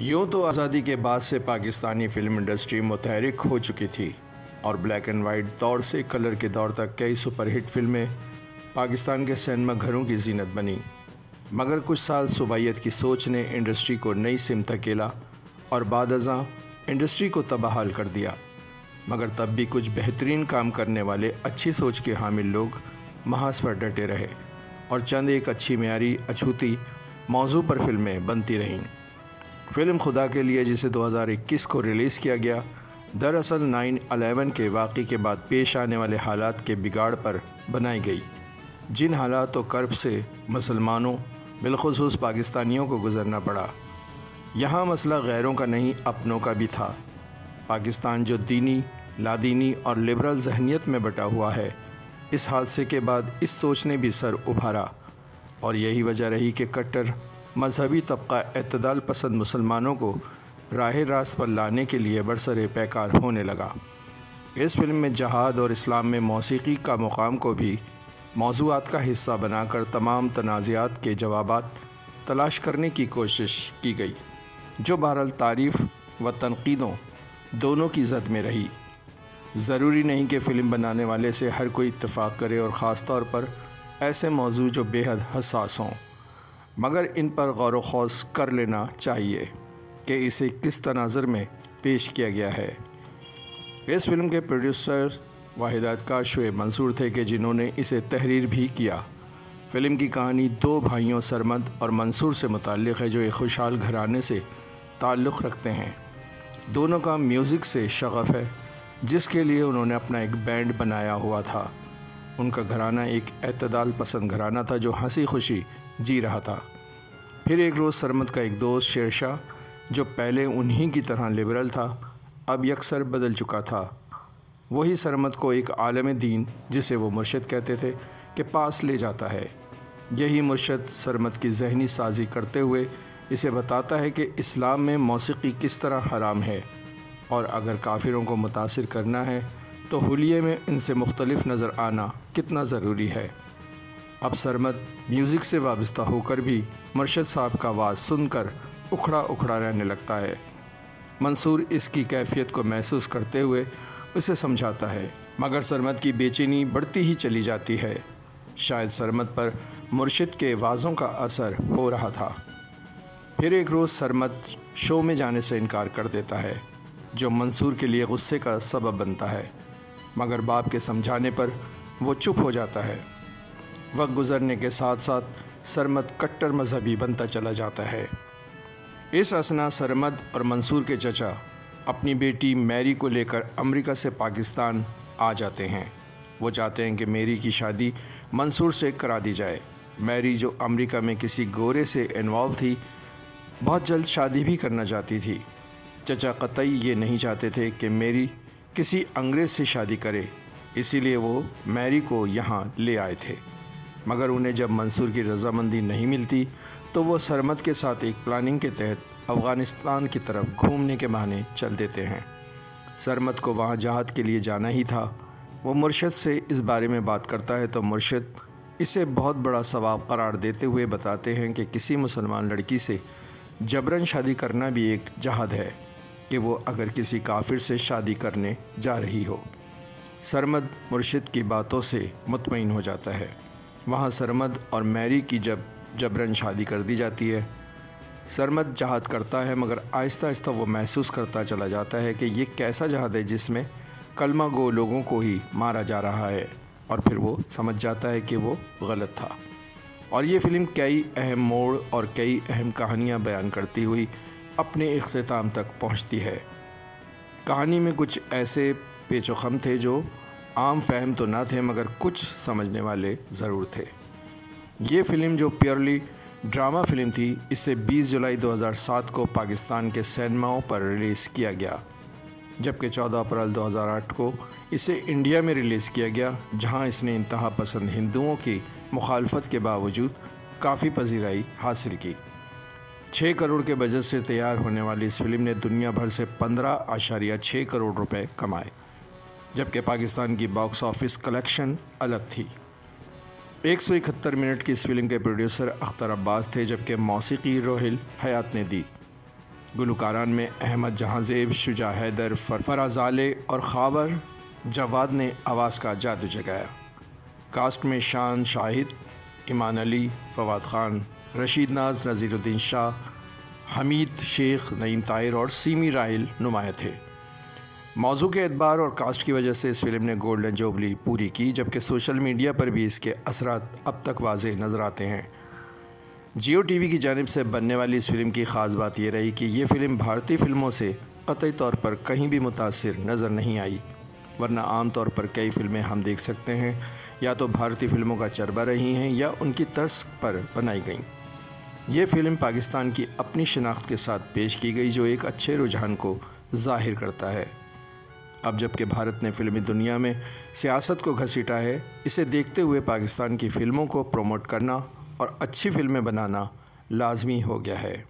यूँ तो आज़ादी के बाद से पाकिस्तानी फ़िल्म इंडस्ट्री मुतहरिक हो चुकी थी और ब्लैक एंड वाइट दौर से कलर के दौर तक कई सुपरहिट फिल्में पाकिस्तान के सिनेमा घरों की जीनत बनी। मगर कुछ साल सूबाइयत की सोच ने इंडस्ट्री को नई सिमत धकेला और बादअज़ां इंडस्ट्री को तबाहाल कर दिया। मगर तब भी कुछ बेहतरीन काम करने वाले अच्छी सोच के हामिल लोग महाज पर डटे रहे और चंद एक अच्छी मेयारी अछूती मौजू पर फिल्में बनती रहीं। फ़िल्म खुदा के लिए, जिसे 2021 को रिलीज़ किया गया, दरअसल 9/11 के वाक़े के बाद पेश आने वाले हालात के बिगाड़ पर बनाई गई, जिन हालात और कर्ब से मुसलमानों बिलखुसूस पाकिस्तानियों को गुज़रना पड़ा। यहाँ मसला गैरों का नहीं, अपनों का भी था। पाकिस्तान जो दीनी, लादीनी और लिबरल जहनीत में बटा हुआ है, इस हादसे के बाद इस सोच ने भी सर उभारा और यही वजह रही कि कट्टर मजहबी तबका एतदाल पसंद मुसलमानों को राह रास्त पर लाने के लिए बरसरे पैकार होने लगा। इस फिल्म में जहाद और इस्लाम में मौसीकी का मुकाम को भी मौज़ूआत का हिस्सा बनाकर तमाम तनाज़ात के जवाबात तलाश करने की कोशिश की गई, जो बहरहाल तारीफ़ व तनकीदों दोनों की ज़द में रही। ज़रूरी नहीं कि फ़िल्म बनाने वाले से हर कोई इत्तेफाक करे और ख़ास तौर पर ऐसे मौजू जो बेहद हसास हों, मगर इन पर गौर व खौस कर लेना चाहिए कि इसे किस तनाज़र में पेश किया गया है। इस फिल्म के प्रोड्यूसर व हिदायतकार शुएब मंसूर थे कि जिन्होंने इसे तहरीर भी किया। फ़िल्म की कहानी दो भाइयों सरमद और मंसूर से मुताल्लिक़ है, जो एक खुशहाल घराने से ताल्लुक़ रखते हैं। दोनों का म्यूज़िक से शग़फ़ है, जिसके लिए उन्होंने अपना एक बैंड बनाया हुआ था। उनका घराना एक एतदाल पसंद घराना था जो हंसी खुशी जी रहा था। फिर एक रोज़ सरमद का एक दोस्त शेरशाह, जो पहले उन्हीं की तरह लिबरल था, अब यकसर बदल चुका था, वही सरमद को एक आलम दीन, जिसे वो मुर्शिद कहते थे, के पास ले जाता है। यही मुर्शिद सरमद की जहनी साजी करते हुए इसे बताता है कि इस्लाम में मौसीकी किस तरह हराम है और अगर काफिरों को मुतासिर करना है तो हुलिये में इनसे मुख्तलिफ नज़र आना कितना ज़रूरी है। अब सरमद म्यूज़िक से वाबस्ता होकर भी मुर्शिद साहब का आवाज़ सुनकर उखड़ा उखड़ा रहने लगता है। मंसूर इसकी कैफियत को महसूस करते हुए उसे समझाता है, मगर सरमद की बेचैनी बढ़ती ही चली जाती है। शायद सरमद पर मुर्शिद के वाज़ों का असर हो रहा था। फिर एक रोज़ सरमद शो में जाने से इनकार कर देता है, जो मंसूर के लिए गुस्से का सबब बनता है, मगर बाप के समझाने पर वो चुप हो जाता है। वक्त गुज़रने के साथ साथ सरमद कट्टर मजहबी बनता चला जाता है। इस असना सरमद और मंसूर के चचा अपनी बेटी मैरी को लेकर अमेरिका से पाकिस्तान आ जाते हैं। वो चाहते हैं कि मैरी की शादी मंसूर से करा दी जाए। मैरी, जो अमेरिका में किसी गोरे से इन्वॉल्व थी, बहुत जल्द शादी भी करना चाहती थी। चचा कतई ये नहीं चाहते थे कि मैरी किसी अंग्रेज़ से शादी करे, इसीलिए वो मैरी को यहाँ ले आए थे। मगर उन्हें जब मंसूर की रजामंदी नहीं मिलती तो वो सरमद के साथ एक प्लानिंग के तहत अफ़गानिस्तान की तरफ घूमने के बहाने चल देते हैं। सरमद को वहाँ जहाद के लिए जाना ही था। वो मुर्शिद से इस बारे में बात करता है तो मुर्शिद इसे बहुत बड़ा सवाब करार देते हुए बताते हैं कि किसी मुसलमान लड़की से जबरन शादी करना भी एक जहाद है, कि वो अगर किसी काफिर से शादी करने जा रही हो। सरमद मुर्शिद की बातों से मुतमईन हो जाता है। वहाँ सरमद और मैरी की जब जबरन शादी कर दी जाती है। सरमद जहाद करता है, मगर आहिस्ता आहिस्ता वो महसूस करता चला जाता है कि ये कैसा जहाद है जिसमें कलमा गो लोगों को ही मारा जा रहा है, और फिर वो समझ जाता है कि वो गलत था। और ये फ़िल्म कई अहम मोड़ और कई अहम कहानियाँ बयान करती हुई अपने इख्तिताम तक पहुँचती है। कहानी में कुछ ऐसे पेचोखम थे जो आम फहम तो ना थे, मगर कुछ समझने वाले ज़रूर थे। ये फ़िल्म जो प्योरली ड्रामा फ़िल्म थी, इसे 20 जुलाई 2007 को पाकिस्तान के सिनेमाओं पर रिलीज़ किया गया, जबकि 14 अप्रैल 2008 को इसे इंडिया में रिलीज़ किया गया, जहां इसने इंतहा पसंद हिंदुओं की मुखालफत के बावजूद काफ़ी पजीराई हासिल की। 6 करोड़ के बजट से तैयार होने वाली इस फिल्म ने दुनिया भर से 15.6 करोड़ रुपए कमाए, जबकि पाकिस्तान की बॉक्स ऑफिस कलेक्शन अलग थी। 171 मिनट की इस फिल्म के प्रोड्यूसर अख्तर अब्बास थे, जबकि मौसीकी रोहिल हयात ने दी। गुलकारान में अहमद जहांजेब, शुजा हैदर, फराज आले और खावर जवाद ने आवाज़ का जादू जगाया। कास्ट में शान शाहिद, ईमान अली, फवाद खान, रशीद नाज, नज़ीरुद्दीन शाह, हमीद शेख, नईम ताहिर और सीमी राहिल नुमाया थे। मौजू के एतबार और कास्ट की वजह से इस फिल्म ने गोल्डन जुबली पूरी की, जबकि सोशल मीडिया पर भी इसके असरात अब तक वाज़ेह नज़र आते हैं। जियो टीवी की जानिब से बनने वाली इस फिल्म की ख़ास बात यह रही कि ये फ़िल्म भारतीय फ़िल्मों से क़तई तौर पर कहीं भी मुतासिर नज़र नहीं आई, वरना आम तौर पर कई फ़िल्में हम देख सकते हैं या तो भारतीय फ़िल्मों का चरबा रही हैं या उनकी तर्ज पर बनाई गईं। ये फ़िल्म पाकिस्तान की अपनी शनाख्त के साथ पेश की गई, जो एक अच्छे रुझान को ज़ाहिर करता है। अब जबकि भारत ने फ़िल्मी दुनिया में सियासत को घसीटा है, इसे देखते हुए पाकिस्तान की फ़िल्मों को प्रमोट करना और अच्छी फ़िल्में बनाना लाजमी हो गया है।